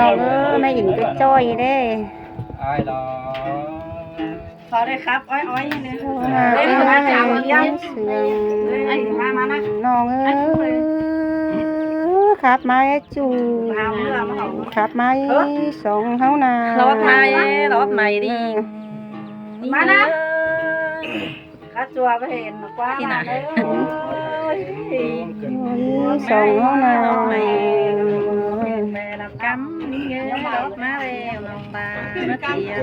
น้องไม่หญิงก็จ้อยเด้ ai đó พอได้ครับอ้อยๆนี่ เอ้ยยังเสืองน้องครับมาจูครับมาสองเฮานา ลอดใหม่ดิ มานะข้าจัวไปเห็นกว้างที่ไหน สองเฮานา แม่ลำกำนี่เงยลอดมาแล้วน้องตาเทียน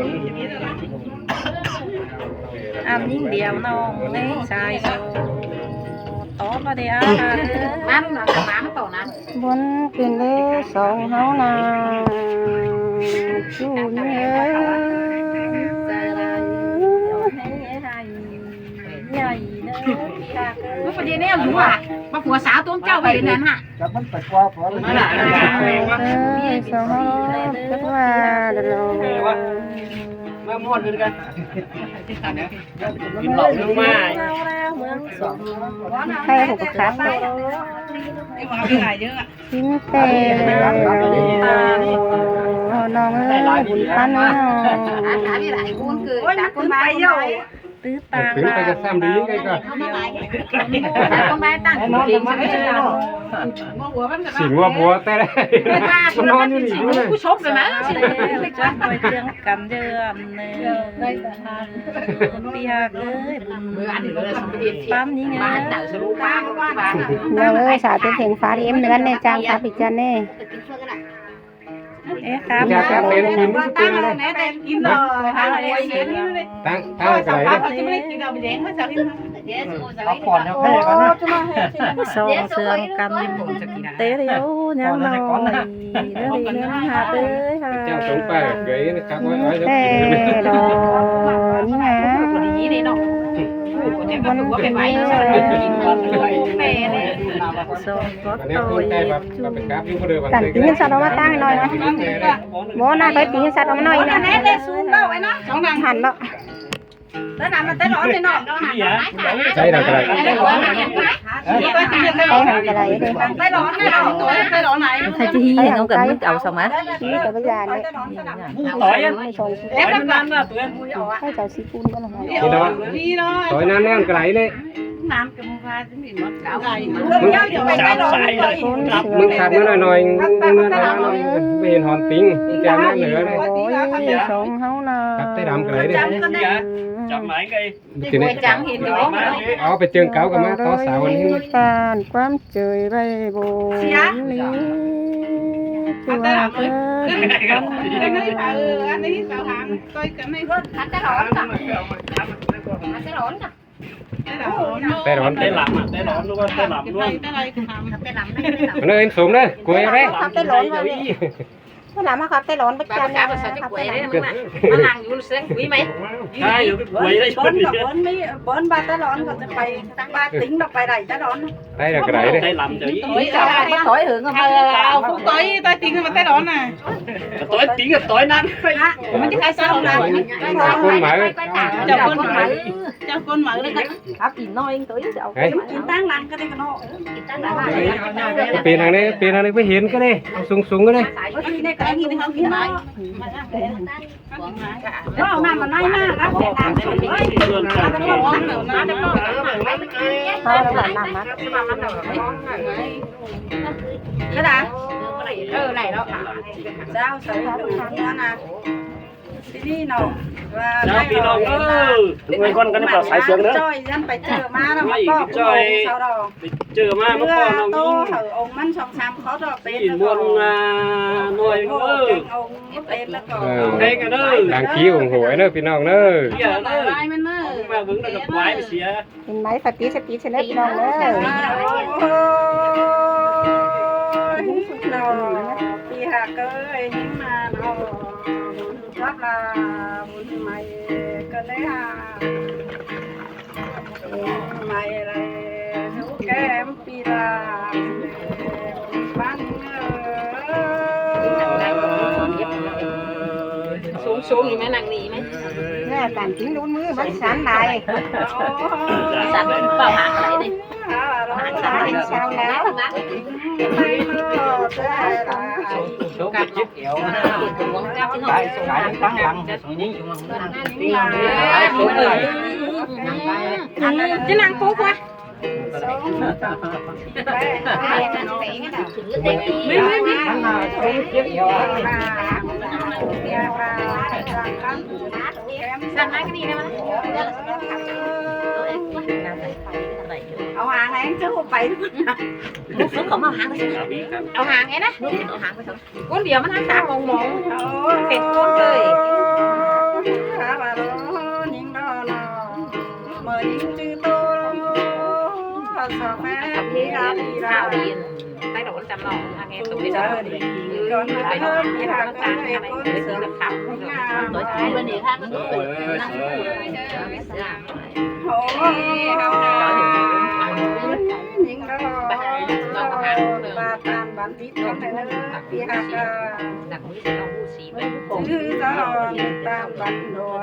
อันยิ่งเดียวน้องในชายโซต่อมาเดียวน้ำน้ำต่อนะ บนกินเลยสองเฮานาจูเนี่ย ใหญ่เด้อ เมื่อประเดี๋ยวนี้รู้อ่ะมาผัวสาวตัวเจ้าไปนั่นฮะ chắc vẫn phải qua phó lên สองเฮาคิดว่าเดี๋ยว มาม้วนกันกัน กินเหล้าลงมาเมืองสอง ใครหกครับ ไอ้หมาเป็นหลายเยอะอ่ะ กินแต่น้องเอ้ยบุญปันเนาะ หลายคนคือจากคนไปเยอะ ตื้อตา ถึงไปกันซ้ำดีกันก็ คนไปตั้งจริงใช่ไหม สิงว่าบัวแต่มันนอนอยู่นี่ด้วย ผู้ชมเลยนะ เล็กวันไปเตียงกันเดือนเนื้อปีหักเลยบุญปั๊มนี่ไง น้องเอ้ยสาวเป็นเพลงฟ้าเอ็มเนื้อเนี่ยจ้างครับอีกจันเนี่ย เอ๊ะครับ อยากจะเป็นกิน ตั้งเลยนะแต่กินเลยฮะไอ้เห็นนี่เลย ตั้งอะไร เขาจะไม่ได้กินเอาไปเลี้ยงเขาจะกิน พักผ่อนยังแพ้กันนะ สองเสืองกันเตะเดียวยังลอยเรื่องเรื่องหาเต้ยหา เจ้าสงไปเกยนะครับไว้ไว้จะ แต่ กิน ดอนนะ ดีนี่เนาะ มันเป็นเลย สองก็ อันนี้ โต คน ย ใกล้แบบเป็นกราฟยิ่งกว่าเดิม ตั้งตีนสัตว์ออกมาตั้งหน่อยนะโบน่าไปตีนสัตว์ออกมาหน่อยนะ แน่ได้ซูมแล้วไอ้เนาะสองนาง หันแล้ว แล้วน้ำมันเต้นร้อนเลยเนาะ ใช่ดังไกล ไอ้เด็กร้อนไหน ไปหันกระไรเด้ ไปร้อนไหนเราตัวไปร้อนไหน ใครจะฮีน้องกันมึงเอาสมัย ชี้แต่พยานเนี่ย ต่อย ไม่ชง เอ๊ะมันนั่นน่ะตัว ให้เจ้าซีปูนก็แล้ว พี่น้องต่อยนั่นแน่นไกลเลย น้ำกับฟ้าจะมีมดเก่ามึงอย่าไปร้อนเลย มึงขาดเมื่อหน่อยเมื่อหน่อยไม่เห็นหอนติ้งแจมนั่นเหนือเลย โอ้ยสองเฮานะ กับไต้ดำไกลเลย chậm mãi cây ทีนี้เอาไปเจิงเก่ากับมาต่อสาววันนี้ ปานความเจยใบโบนี้คือว่าเกิด อันนี้สาวหางตัวกันไม่ก็ทัดจะร้อนจ้ะทัดจะร้อนจ้ะ แต่ร้อน té lắm à té lắm luôn té lắm luôn มันเอ็นสูงเลยกุยอะไร ครับเต้ร้อนมาเลยไม่หนามาครับเต้ร้อนประจันนะครับเต้ร้อน มานั่งอยู่เสียงคุยไหม hai rồi cái quỷ đấy บนกับ บนไม่บนบาตะร้อนก็จะไปบาติ้งเราไปไหนตะร้อน ได้ดังไกลเลย té lắm trời ไม่ใช่ไม่ต่อยหึงเอาฟูต่อยต่อยติ้งมาตะร้อนน่ะ tối tiếng là tối năn มันจะใครซ้ำนะ คนหมาย เจ้าคนหมายเจ้าคนหมายเลยกัน ครับอีน้อยตัวเจ้า เฮ้ย กินตั้งหลังก็ได้กันเนาะกินตั้งหลัง เปลี่ยนทางนี้เปลี่ยนทางนี้ไปเห็นก็ได้สูงก็ได้ กินในกระดิ่งเขากินไหมว้าวน้ำมันไหลมากครับแต่น้ำมันไหลน้ำมันร้อนน้ำมันร้อน เขาแล้วแบบน้ำมัด cái đã này đó sao sợ nó nè đi nào và chào phi nông người con cái này phải sướng nữa chơi dân phải chờ má nó có sau đó chờ mà mất con tô nó thử ông mắn xong sam khó rồi chỉ muốn nuôi nữa ông tên nó còn ดังขี้ของหวยเนอะพี่น้องเนอะ giờ nó ai mới nó mà vững là gặp quái mà xía เห็นไหมสติสติเสน็จน้องเลย thì hà cơ nhưng mà nó rất là muốn mày cơ đấy à mày này nấu kem pi là bán xuống xuống thì mấy nàng gì mấy แม่การกินลุ้นมือมันสานได้ sạch vào hạt lại đi ชาวนาไม่รอแต่ละ số cái chiếc kéo cái tăng lăng số những chúng mình tiền số này chứ năng cố quá chiếc kéoเอาหางแองchứ không phải Xuống khôngเอาหางไปxuốngเอาหางไงนะเอาหางไปxuống con điềuมันหางตามองเสร็จconเลย bà đó những đó nó mời những chữ tô sao phép đi ra đi ra ข้าวดีtay đầu chăm lòng anh em tụi bây giờ còn cái nó đó đi như ra là con cái này này con cái sữa khắp tối trái bên này khác nó những đó bà tàn bản tít con này nó đi hạt đặc biệt là ngu xí với chứ giòn tàn bản đồ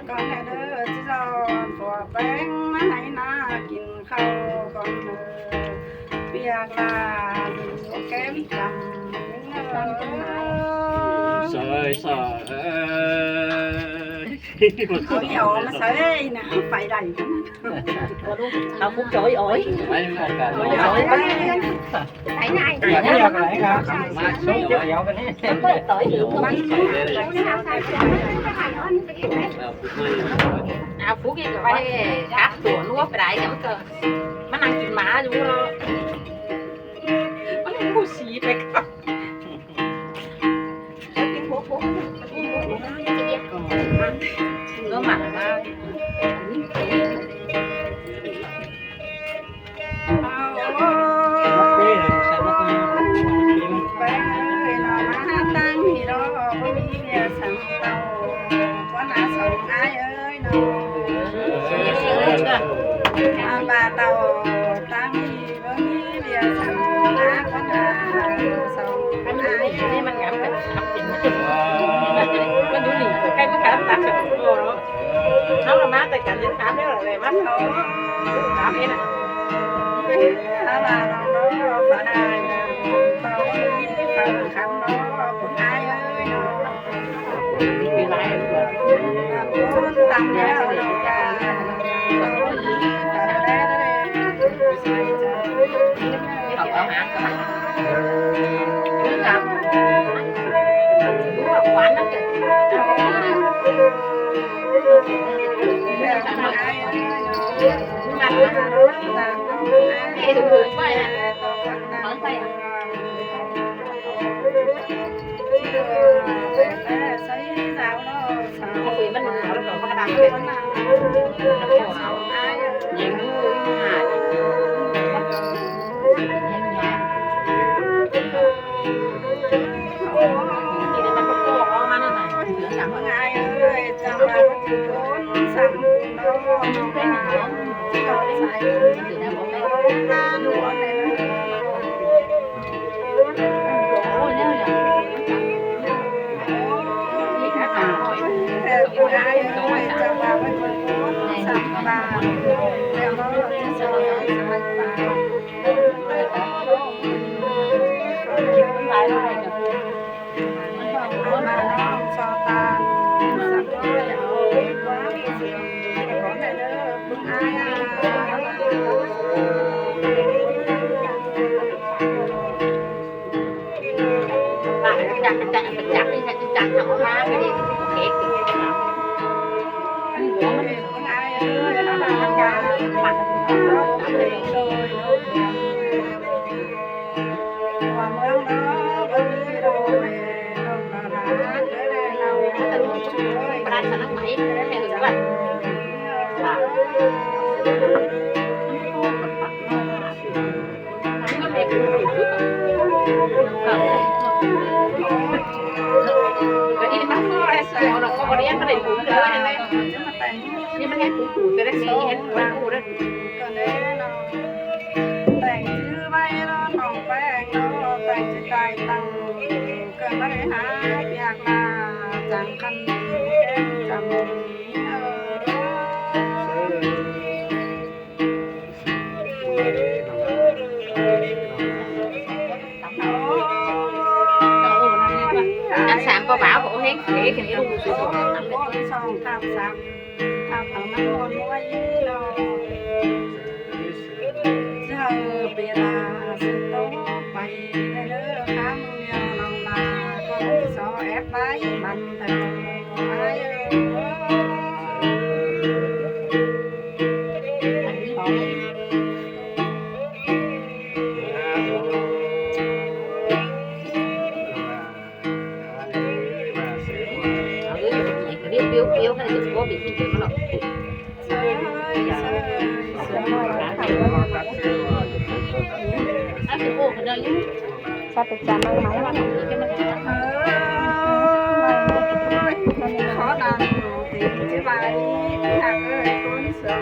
con này nó chứ giòn phò bánh hay na kín khâu con việc là kém chậm Sợi sợi ôi dồi nó sợi nè phải đầy tao cũng trời ơi mấy một cả trời ơi thấy này cái này là mà số chiếc kéo cái này tới được à phú kia phải cắt tủa nuốt phải đại lắm cơ mà năng chín má chúng nó nó ngu xí phải không nó mặn mà bà tàu tăng đi với mi bia sắm á con sầu cái nàyนี่มันงามเป็นทำจริงมันดูดีใกล้มันขามตัดเสร็จแล้วเขาละมาแต่การเลี้ยงขามนี่อะไรมั้งขามนี่นะ bà nó phải tàu đi phải khám nó cũng ai ơi nó มีลาย con tăng đeo nó cả học ở hả cứ làm đúng là quán đó kìa thường thường quá nè mở tay à có quyền bánh ngọt nó còn có đăng kìa nhìn vui hài chị này nó có con mà nó này chẳng có ai ơi chẳng là có chữ bốn sẵn đó cái này nó xài từ đây bỏ đây ra nữa này ôi nếu là gì cả rồi có ai ơi chẳng là có chữ bốn sẵn bà đeo nó lại rồi mà nó cho ta sắp tới ôi quá con này nữa không ai chặt đi thay chặt nhỏ má cái đi kẹt anh của mình không ai ơi nó là cha mặt mà mướn đó vẫn đi rồi ra sao nó mày theo được các bạn cái đi bắt nó ra sao là có đi ăn cái này cũng được anh em nhưng mà nghe cũng cái đấy gì hết quá cụ đấy còn đấy nó thành chữ bay nó thòng bay nó thành chữ tài tăng cần nó để há việc là chẳng cần chẳng nghĩ sáng có báo có hết thế cái này luôn rồi con song tam sắc tam thằng năm con mua gì rồi giờ bây là sự tốt bày đây đỡ khám nhau lòng là con so ép bái bằng thờ ai biếu hay là có bị gì nó lọc ăn cái ô cái đây satu jam mang máy mà khó làm tìm cái bài hạt ơi con sợ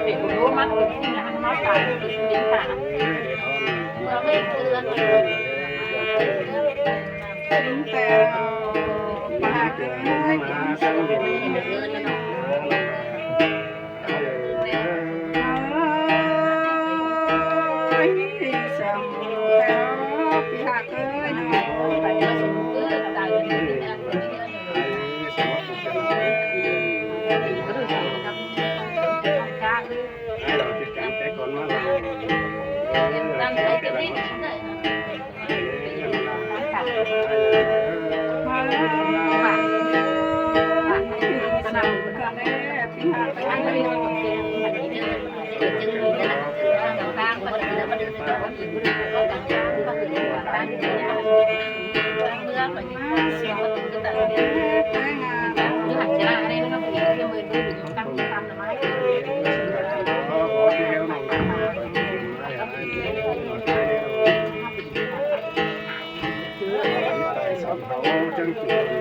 bị lúa mắt nó phải đến cả nó lên cưa tính tèo mà cái Hãy subscribe cho kênh Ghiền Mì Gõ để không bỏ lỡ những video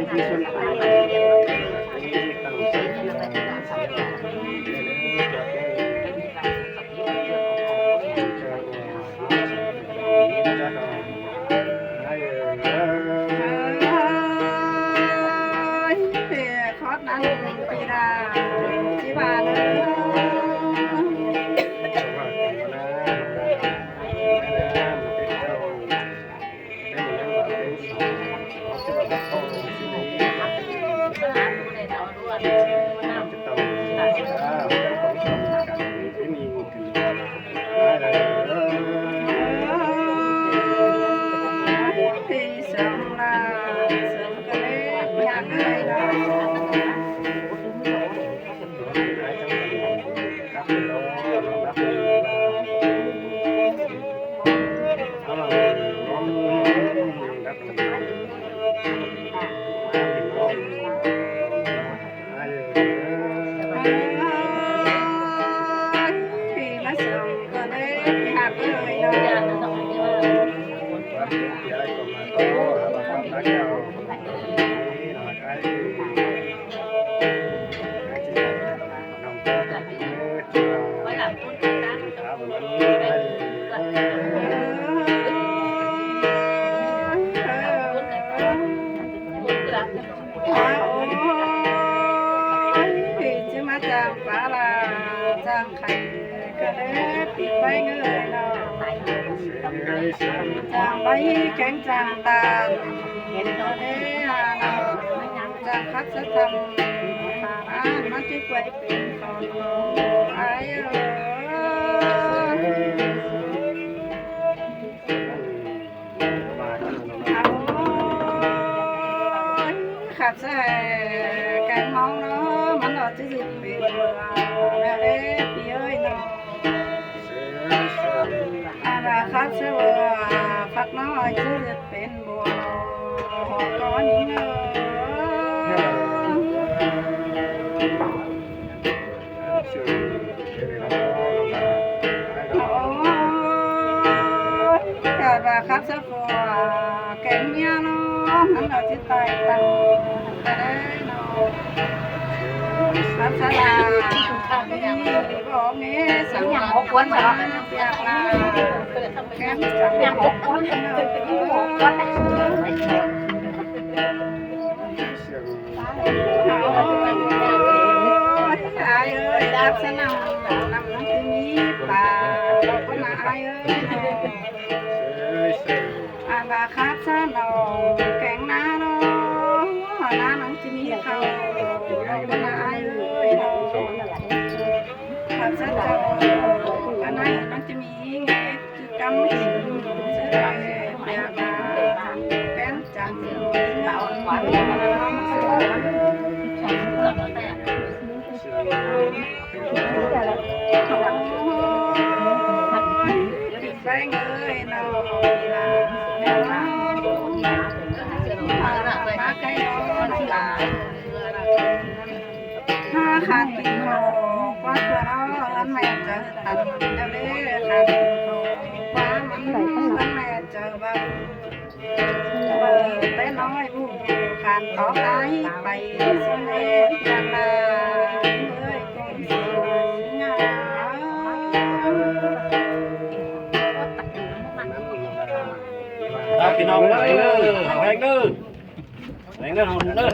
hấp dẫn. จะมาจางปลาลาจางไข่ก็เลยติดไปเงยเนาะจางใบแข็งจางตาเห็นตัวเด้อเนาะจางคัดสะทำมันจะไปเป็นคนไอ้ขับแซ่แกงมองเนาะมันเราจะสิเป็นเบื่อแล้วเด้พี่เอ้ยเนาะราขับแซ่ฝักน้อยจะเป็นบัวหอก้อนนี้เนาะราขับแซ่แกงเมียเนาะมันเราจะตายตังก็ได้เนาะรับสลาบอกนี้สังหารควนเหรอเปียกลาแก้มจับยังควนเนาะไอ้เอ้ยดับสนามน้ำที่มีป่าเราก็น่าไอ้เอ้ยอาบาคาซาโนแกงน้าโนน้าหนังจะมีเขาเราก็น่าไอ้เอ้ยขับซาโนอันไหนมันจะมีเงี้ยคือกำหินเสื้อเปียกาแก้มจับเงาหวานติดแป้งเลยเนาะกีฬาแนวน้ำมาไกลนอนตาถ้าขาดกินโลกว่าตัวเราอันแม่จะตัดแล้วเด้ขาดกินโลกว่ามันอันแม่จะแบบแต่น้อยผู้ขาดต่อไปไปสิเล่อย่างไรเอ้ยคงสิงาพี่น้องเด้อแรงเด้อแรงเด้อ